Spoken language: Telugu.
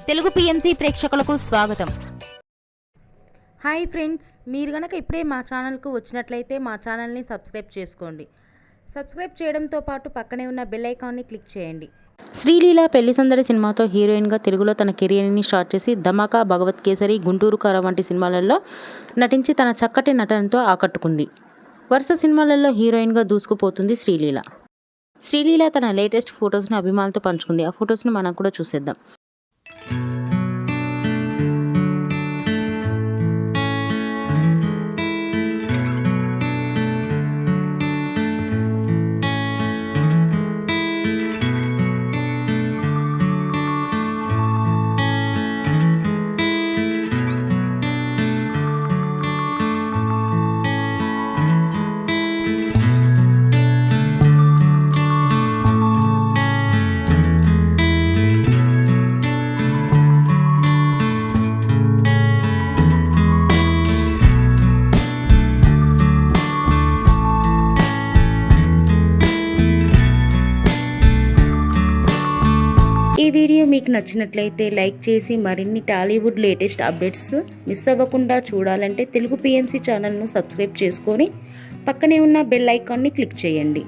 తెలుగు పిఎంసి ప్రేక్షకులకు స్వాగతం. హాయ్ ఫ్రెండ్స్, మీరు గనక ఇప్పుడే మా ఛానల్కు వచ్చినట్లయితే మా ఛానల్ని సబ్స్క్రైబ్ చేసుకోండి. సబ్స్క్రైబ్ చేయడంతో పాటు పక్కనే ఉన్న బెల్ ఐకాన్ని క్లిక్ చేయండి. శ్రీలీల పెళ్లి సందడి సినిమాతో హీరోయిన్గా తెలుగులో తన కెరియర్ని స్టార్ట్ చేసి ధమాకా, భగవత్ కేసరి, గుంటూరు కారం వంటి సినిమాలలో నటించి తన చక్కటి నటనతో ఆకట్టుకుంది. వరుస సినిమాలలో హీరోయిన్గా దూసుకుపోతుంది శ్రీలీల. శ్రీలీల తన లేటెస్ట్ ఫొటోస్ను అభిమానులతో పంచుకుంది. ఆ ఫొటోస్ను మనం కూడా చూసేద్దాం. ఈ వీడియో మీకు నచ్చినట్లయితే లైక్ చేసి మరిన్ని టాలీవుడ్ లేటెస్ట్ అప్డేట్స్ మిస్ అవ్వకుండా చూడాలంటే తెలుగు పిఎంసి ఛానల్ను సబ్స్క్రైబ్ చేసుకొని పక్కనే ఉన్న బెల్ ఐకాన్ని క్లిక్ చేయండి.